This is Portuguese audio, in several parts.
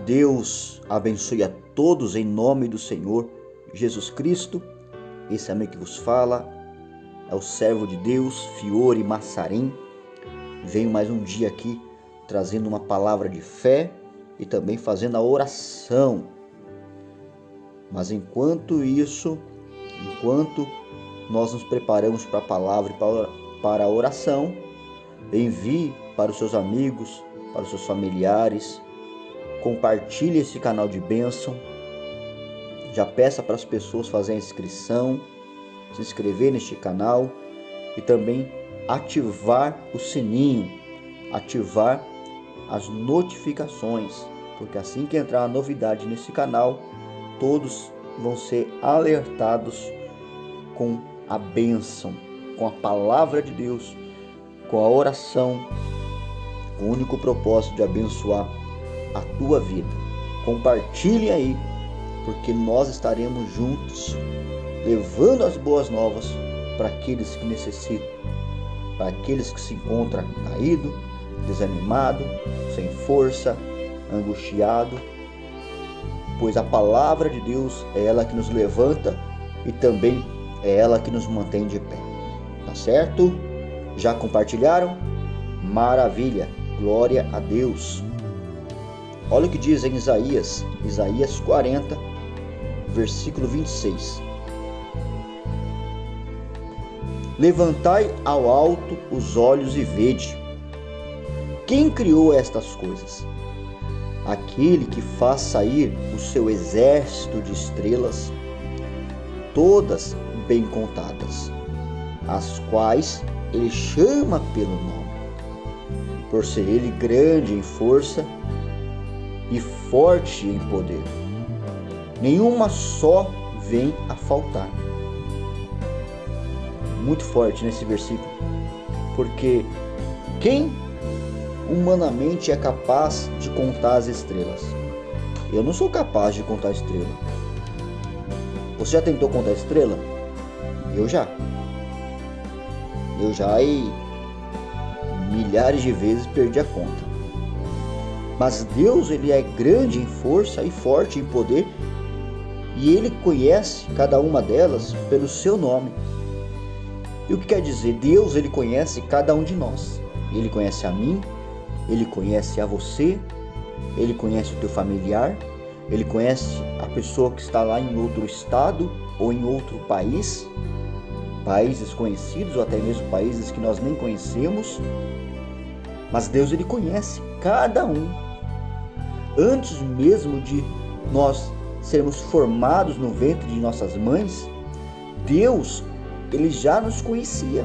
Deus abençoe a todos em nome do Senhor Jesus Cristo. Esse amigo que vos fala é o servo de Deus, Fiore Massarim. Venho mais um dia aqui trazendo uma palavra de fé e também fazendo a oração. Mas enquanto nós nos preparamos para a palavra e para a oração, envie para os seus amigos, para os seus familiares, compartilhe esse canal de bênção, já peça para as pessoas fazerem a inscrição, se inscrever neste canal e também ativar o sininho, ativar as notificações, porque assim que entrar a novidade nesse canal, todos vão ser alertados com a bênção, com a palavra de Deus, com a oração, com o único propósito de abençoar a tua vida. Compartilhe aí, porque nós estaremos juntos levando as boas novas para aqueles que necessitam, para aqueles que se encontram caído, desanimado, sem força, angustiado, pois a palavra de Deus é ela que nos levanta e também é ela que nos mantém de pé. Tá certo? Já compartilharam? Maravilha! Glória a Deus! Olha o que diz em Isaías 40, versículo 26. Levantai ao alto os olhos e vede. Quem criou estas coisas? Aquele que faz sair o seu exército de estrelas, todas bem contadas, as quais ele chama pelo nome, por ser ele grande em força e forte em poder. Nenhuma só vem a faltar. Muito forte nesse versículo, porque quem humanamente é capaz de contar as estrelas? Eu não sou capaz de contar a estrela. Você já tentou contar a estrela? Eu já e milhares de vezes perdi a conta. Mas Deus, ele é grande em força e forte em poder, e ele conhece cada uma delas pelo seu nome. E o que quer dizer? Deus, ele conhece cada um de nós. Ele conhece a mim, ele conhece a você, ele conhece o teu familiar, ele conhece a pessoa que está lá em outro estado ou em outro país, países conhecidos ou até mesmo países que nós nem conhecemos. Mas Deus, ele conhece cada um. Antes mesmo de nós sermos formados no ventre de nossas mães, Deus, ele já nos conhecia.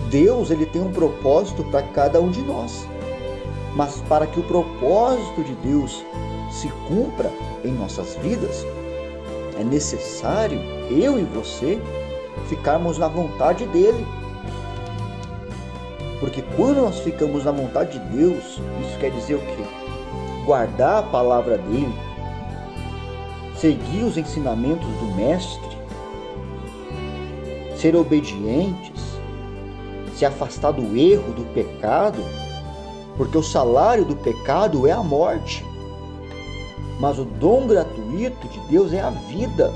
Deus, ele tem um propósito para cada um de nós. Mas para que o propósito de Deus se cumpra em nossas vidas, é necessário eu e você ficarmos na vontade dele. Porque quando nós ficamos na vontade de Deus, isso quer dizer o quê? Guardar a palavra dele, seguir os ensinamentos do mestre, ser obedientes, se afastar do erro, do pecado, porque o salário do pecado é a morte, mas o dom gratuito de Deus é a vida.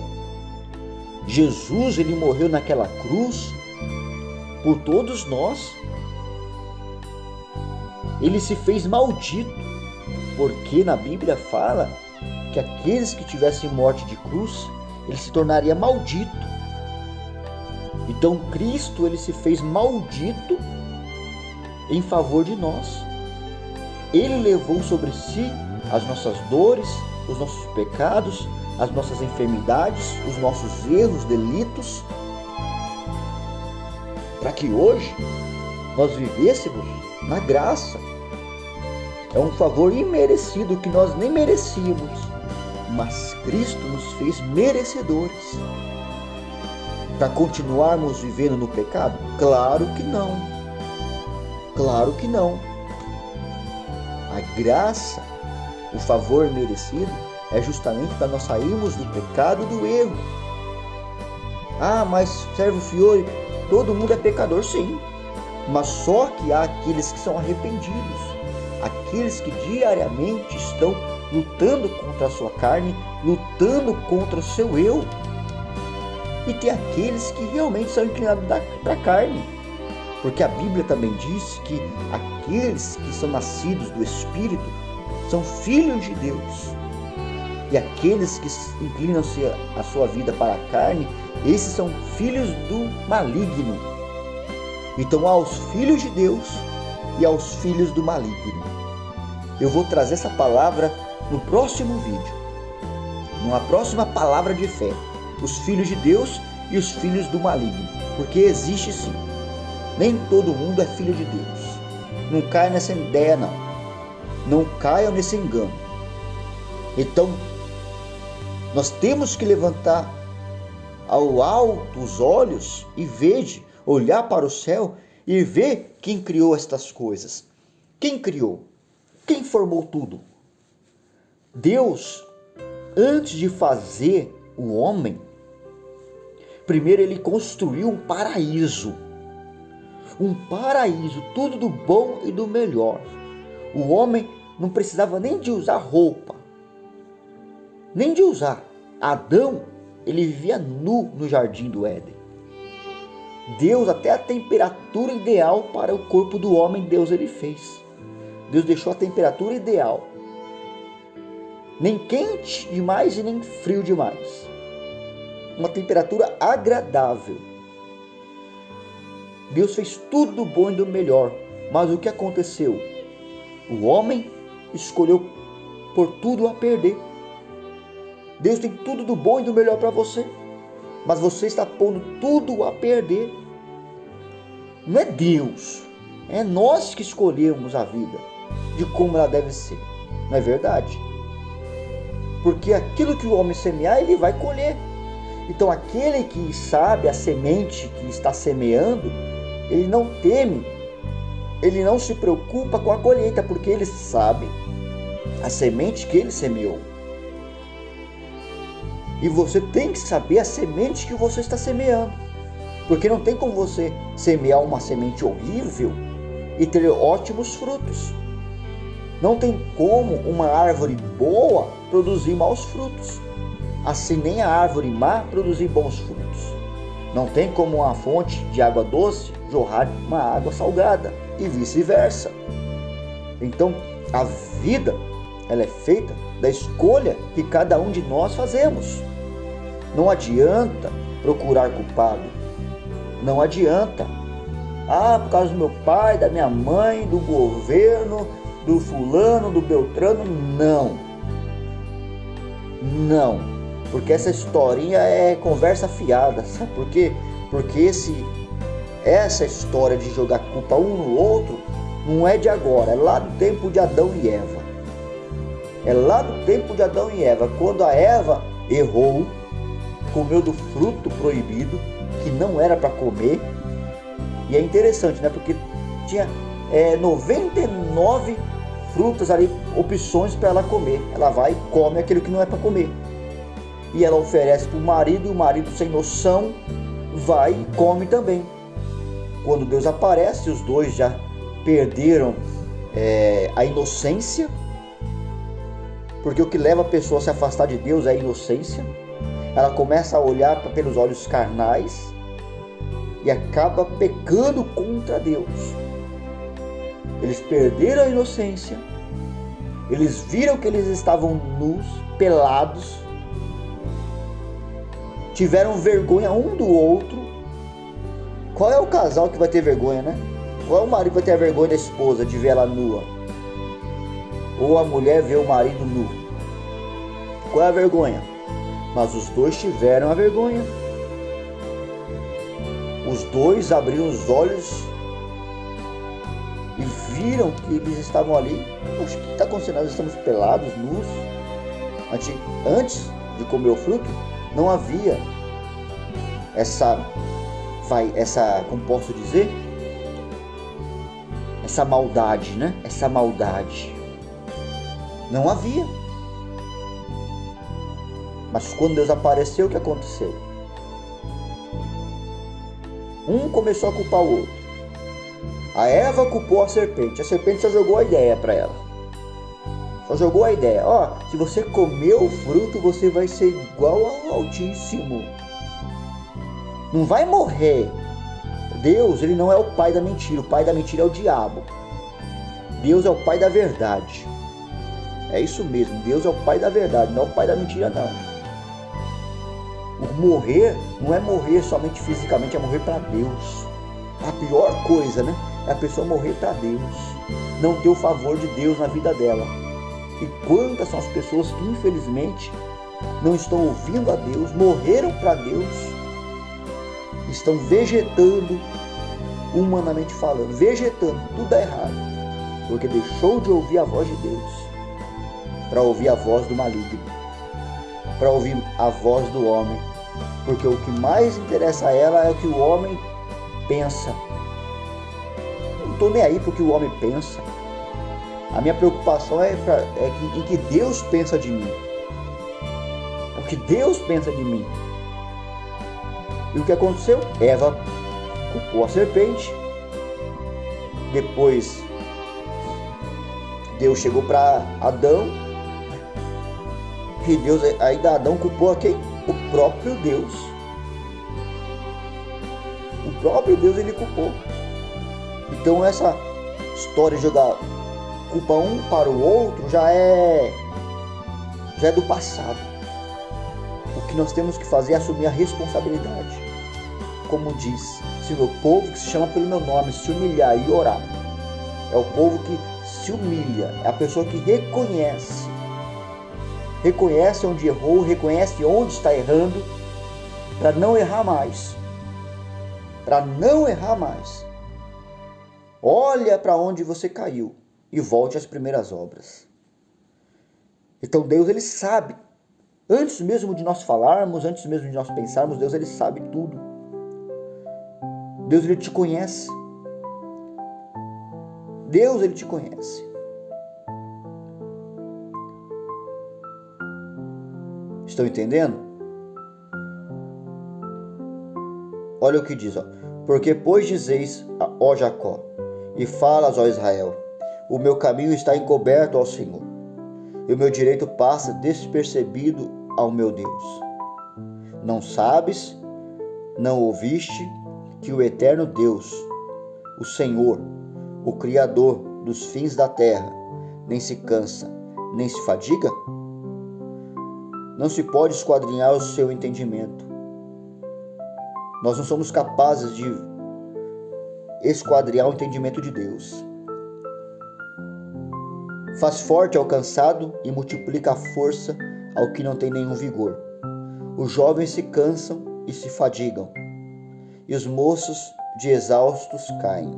Jesus, ele morreu naquela cruz por todos nós. Ele se fez maldito, porque na Bíblia fala que aqueles que tivessem morte de cruz, ele se tornaria maldito. Então Cristo, ele se fez maldito em favor de nós. Ele levou sobre si as nossas dores, os nossos pecados, as nossas enfermidades, os nossos erros, delitos, para que hoje nós vivêssemos na graça. É um favor imerecido que nós nem merecíamos, mas Cristo nos fez merecedores. Para continuarmos vivendo no pecado? Claro que não. Claro que não. A graça, o favor merecido, é justamente para nós sairmos do pecado e do erro. Ah, mas servo Fiore, todo mundo é pecador, sim. Mas só que há aqueles que são arrependidos. aqueles que diariamente estão lutando contra a sua carne, lutando contra o seu eu. E tem aqueles que realmente são inclinados para a carne. Porque a Bíblia também diz que aqueles que são nascidos do Espírito são filhos de Deus. E aqueles que inclinam-se a sua vida para a carne, esses são filhos do maligno. Então, aos filhos de Deus e aos filhos do maligno. Eu vou trazer essa palavra no próximo vídeo, numa próxima palavra de fé. Os filhos de Deus e os filhos do maligno. Porque existe sim. Nem todo mundo é filho de Deus. Não caia nessa ideia não. Não caiam nesse engano. Então, nós temos que levantar ao alto os olhos e olhar para o céu e ver quem criou estas coisas. Quem criou? Quem formou tudo? Deus, antes de fazer o homem, primeiro ele construiu um paraíso. Um paraíso, tudo do bom e do melhor. O homem não precisava nem de usar roupa. Nem de usar. Adão, ele vivia nu no jardim do Éden. Deus, até a temperatura ideal para o corpo do homem, Deus ele fez. Deus deixou a temperatura ideal. Nem quente demais e nem frio demais. Uma temperatura agradável. Deus fez tudo do bom e do melhor. Mas o que aconteceu? O homem escolheu por tudo a perder. Deus tem tudo do bom e do melhor para você. Mas você está pondo tudo a perder. Não é Deus. É nós que escolhemos a vida. De como ela deve ser. Não é verdade? Porque aquilo que o homem semear, ele vai colher. Então aquele que sabe a semente que está semeando, ele não teme, ele não se preocupa com a colheita, porque ele sabe a semente que ele semeou. E você tem que saber a semente que você está semeando, porque não tem como você semear uma semente horrível e ter ótimos frutos. Não tem como uma árvore boa produzir maus frutos. Assim nem a árvore má produzir bons frutos. Não tem como uma fonte de água doce jorrar uma água salgada e vice-versa. Então a vida, ela é feita da escolha que cada um de nós fazemos. Não adianta procurar culpado. Não adianta. Por causa do meu pai, da minha mãe, do governo, do fulano, do beltrano. Não. Porque essa historinha é conversa fiada, sabe por quê? Porque essa história de jogar culpa um no outro não é de agora, é lá do tempo de Adão e Eva. É lá do tempo de Adão e Eva, quando a Eva errou, comeu do fruto proibido, que não era para comer. E é interessante, né? Porque tinha 99 frutas ali, opções para ela comer. Ela vai e come aquilo que não é para comer. E ela oferece para o marido, e o marido sem noção vai e come também. Quando Deus aparece, os dois já perderam a inocência, porque o que leva a pessoa a se afastar de Deus é a inocência. Ela começa a olhar pelos olhos carnais e acaba pecando contra Deus. Eles perderam a inocência, eles viram que eles estavam nus, pelados, tiveram vergonha um do outro. Qual é o casal que vai ter vergonha, né? Qual é o marido que vai ter a vergonha da esposa de ver ela nua? Ou a mulher ver o marido nu? Qual é a vergonha? Mas os dois tiveram a vergonha. Os dois abriram os olhos e viram que eles estavam ali. Poxa, o que está acontecendo? Nós estamos pelados, nus. Antes de comer o fruto, não havia como posso dizer, essa maldade, né? Essa maldade não havia. Mas quando Deus apareceu, o que aconteceu? Um começou a culpar o outro. A Eva culpou a serpente só jogou a ideia para ela. Só jogou a ideia, se você comer o fruto, você vai ser igual ao Altíssimo. Não vai morrer. Deus, ele não é o pai da mentira, o pai da mentira é o diabo. Deus é o pai da verdade. É isso mesmo, Deus é o pai da verdade, não é o pai da mentira não. O morrer não é morrer somente fisicamente, é morrer para Deus. A pior coisa, né? É a pessoa morrer para Deus, não ter o favor de Deus na vida dela. E quantas são as pessoas que infelizmente não estão ouvindo a Deus, morreram para Deus, estão vegetando, humanamente falando, vegetando, tudo dá errado, porque deixou de ouvir a voz de Deus para ouvir a voz do maligno, para ouvir a voz do homem, porque o que mais interessa a ela é o que o homem pensa. Eu não estou nem aí porque o homem pensa. A minha preocupação é em que Deus pensa de mim. O que Deus pensa de mim. E o que aconteceu? Eva culpou a serpente. Depois Deus chegou para Adão. E Deus, ainda Adão culpou a quem? O próprio Deus. O próprio Deus ele culpou. Então essa história de jogar culpa um para o outro já é do passado. O que nós temos que fazer é assumir a responsabilidade. Como diz, se o meu povo que se chama pelo meu nome se humilhar e orar, é o povo que se humilha, é a pessoa que reconhece onde errou, reconhece onde está errando, para não errar mais. Olha para onde você caiu e volte às primeiras obras. Então Deus ele sabe, antes mesmo de nós falarmos, antes mesmo de nós pensarmos, Deus ele sabe tudo. Deus ele te conhece. Deus ele te conhece. Estão entendendo? Olha o que diz, porque pois dizeis, ó Jacó, e falas, ó Israel, o meu caminho está encoberto ao Senhor, e o meu direito passa despercebido ao meu Deus. Não sabes, não ouviste, que o eterno Deus, o Senhor, o Criador dos fins da terra, nem se cansa, nem se fadiga? Não se pode esquadrinhar o seu entendimento. Nós não somos capazes de esquadrinhar o entendimento de Deus. Faz forte ao cansado e multiplica a força ao que não tem nenhum vigor. Os jovens se cansam e se fadigam, e os moços de exaustos caem.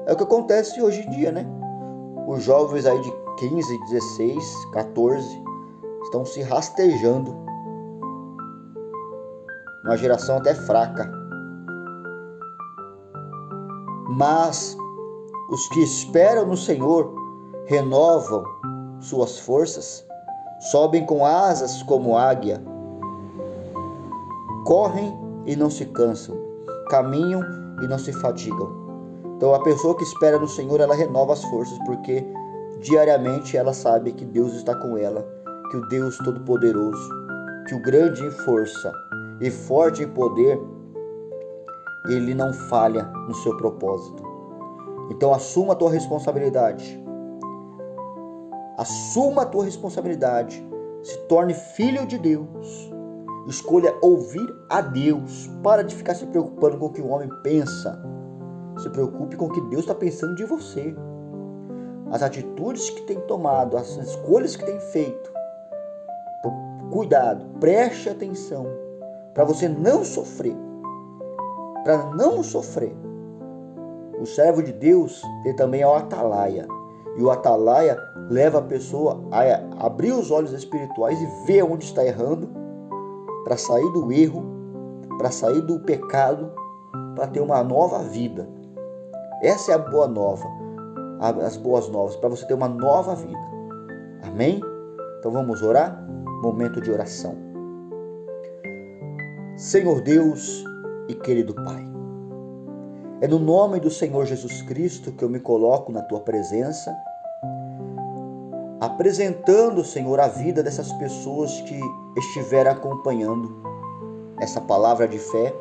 É o que acontece hoje em dia, né? Os jovens aí de 15, 16, 14 estão se rastejando. Uma geração até fraca. Mas os que esperam no Senhor renovam suas forças, sobem com asas como águia, correm e não se cansam, caminham e não se fadigam. Então a pessoa que espera no Senhor, ela renova as forças, porque diariamente ela sabe que Deus está com ela, que o Deus Todo-Poderoso, que o grande em força e forte em poder, ele não falha no seu propósito. Então assuma a tua responsabilidade. Assuma a tua responsabilidade. Se torne filho de Deus. Escolha ouvir a Deus. Para de ficar se preocupando com o que o homem pensa. Se preocupe com o que Deus está pensando de você. As atitudes que tem tomado, as escolhas que tem feito. Então, cuidado, preste atenção. Para você não sofrer. Para não sofrer. O servo de Deus, ele também é o atalaia. E o atalaia leva a pessoa a abrir os olhos espirituais e ver onde está errando, para sair do erro, para sair do pecado, para ter uma nova vida. Essa é a boa nova, as boas novas, para você ter uma nova vida. Amém? Então vamos orar? Momento de oração. Senhor Deus e querido Pai, É no nome do Senhor Jesus Cristo que eu me coloco na tua presença, apresentando, Senhor, a vida dessas pessoas que estiveram acompanhando essa palavra de fé,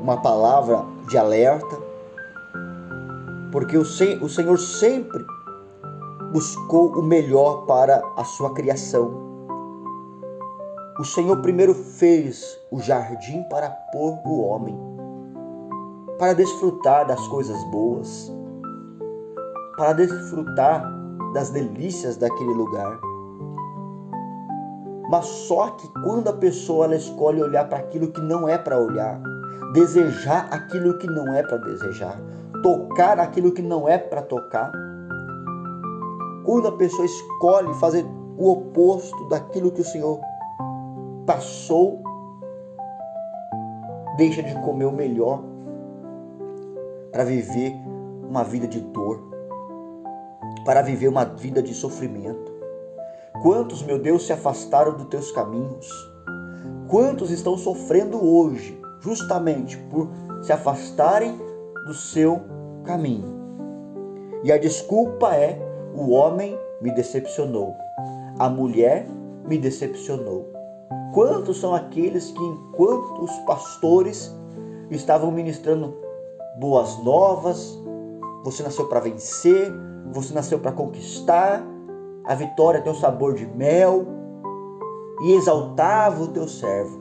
uma palavra de alerta, porque o Senhor sempre buscou o melhor para a sua criação. O Senhor primeiro fez o jardim para pôr o homem, para desfrutar das coisas boas, para desfrutar das delícias daquele lugar. Mas só que quando a pessoa ela escolhe olhar para aquilo que não é para olhar, desejar aquilo que não é para desejar, tocar aquilo que não é para tocar, quando a pessoa escolhe fazer o oposto daquilo que o Senhor passou, deixa de comer o melhor para viver uma vida de dor, para viver uma vida de sofrimento. Quantos, meu Deus, se afastaram dos teus caminhos? Quantos estão sofrendo hoje, justamente por se afastarem do seu caminho? E a desculpa é: o homem me decepcionou, a mulher me decepcionou. Quantos são aqueles que, enquanto os pastores estavam ministrando boas novas, você nasceu para vencer, você nasceu para conquistar, a vitória tem um sabor de mel, e exaltava o teu servo.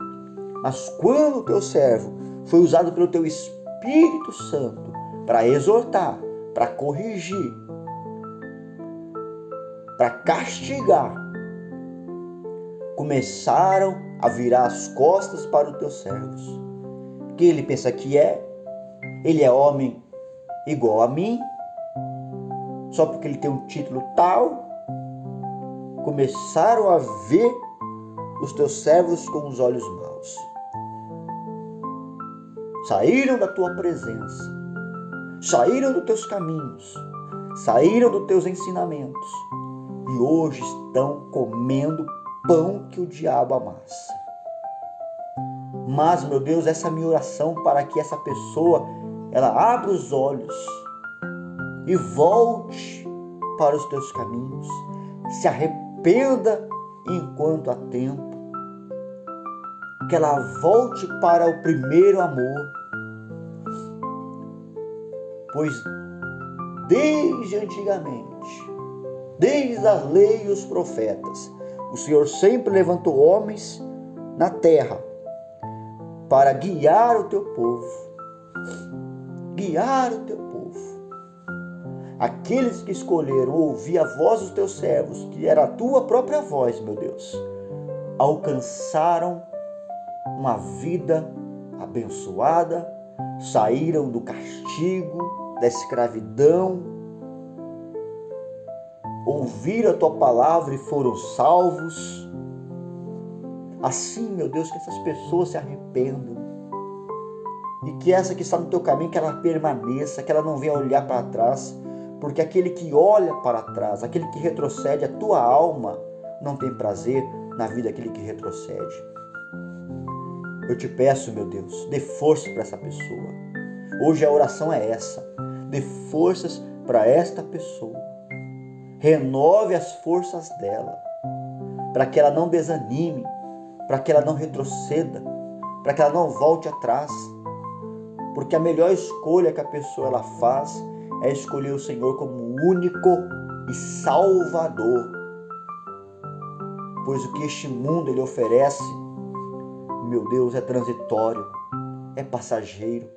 Mas quando o teu servo foi usado pelo teu Espírito Santo para exortar, para corrigir, para castigar, começaram a virar as costas para os teus servos. Que ele pensa que ele é homem igual a mim, só porque ele tem um título tal. Começaram a ver os teus servos com os olhos maus. Saíram da tua presença, saíram dos teus caminhos, saíram dos teus ensinamentos e hoje estão comendo pão que o diabo amassa. Mas, meu Deus, essa é a minha oração para que essa pessoa ela abra os olhos e volte para os teus caminhos, se arrependa enquanto há tempo, que ela volte para o primeiro amor, pois desde antigamente, desde a lei e os profetas, o Senhor sempre levantou homens na terra para guiar o teu povo. Guiar o teu povo. Aqueles que escolheram ouvir a voz dos teus servos, que era a tua própria voz, meu Deus, alcançaram uma vida abençoada, saíram do castigo, da escravidão, ouviram a tua palavra e foram salvos. Assim, meu Deus, que essas pessoas se arrependam e que essa que está no teu caminho, que ela permaneça, que ela não venha olhar para trás, porque aquele que olha para trás, aquele que retrocede, a tua alma não tem prazer na vida daquele que retrocede. Eu te peço, meu Deus, dê força para essa pessoa. Hoje a oração é essa: dê forças para esta pessoa, renove as forças dela, para que ela não desanime, para que ela não retroceda, para que ela não volte atrás, porque a melhor escolha que a pessoa ela faz é escolher o Senhor como único e Salvador, pois o que este mundo ele oferece, meu Deus, é transitório, é passageiro.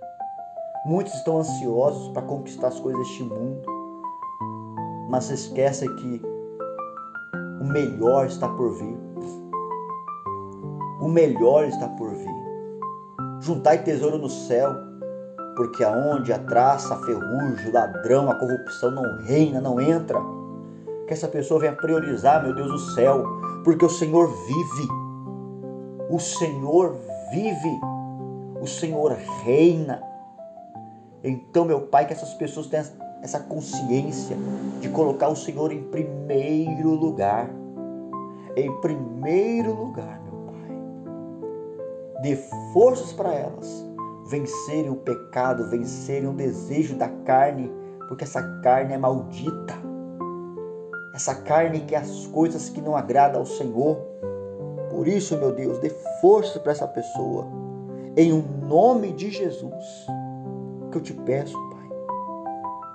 Muitos estão ansiosos para conquistar as coisas deste mundo, mas se esquecem que o melhor está por vir. O melhor está por vir. Juntai tesouro no céu, porque aonde a traça, a ferrugem, o ladrão, a corrupção não reina, não entra. Que essa pessoa venha priorizar, meu Deus, o céu, porque o Senhor vive. O Senhor vive. O Senhor reina. Então, meu Pai, que essas pessoas tenham essa consciência de colocar o Senhor em primeiro lugar. Em primeiro lugar, meu Pai. Dê forças para elas, vencerem o pecado, vencerem o desejo da carne, porque essa carne é maldita. Essa carne quer as coisas que não agradam ao Senhor. Por isso, meu Deus, dê força para essa pessoa. Em nome de Jesus, que eu te peço, Pai.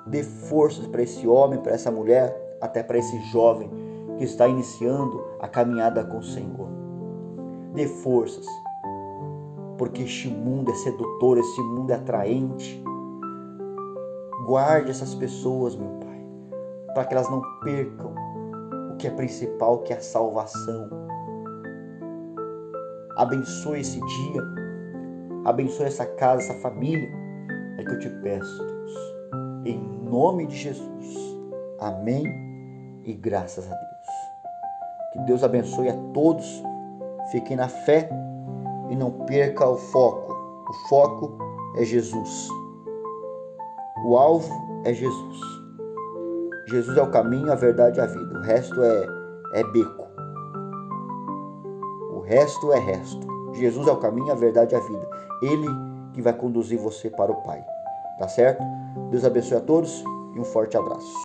Dê forças para esse homem, para essa mulher, até para esse jovem que está iniciando a caminhada com o Senhor. Dê forças, porque este mundo é sedutor, esse mundo é atraente. Guarde essas pessoas, meu Pai, para que elas não percam o que é principal, que é a salvação. Abençoe esse dia, abençoe essa casa, essa família. É que eu te peço, Deus, em nome de Jesus. Amém e graças a Deus. Que Deus abençoe a todos. Fiquem na fé e não perca o foco. O foco é Jesus. O alvo é Jesus. Jesus é o caminho, a verdade e a vida. O resto é beco. O resto é resto. Jesus é o caminho, a verdade e a vida. Ele que vai conduzir você para o Pai. Tá certo? Deus abençoe a todos e um forte abraço.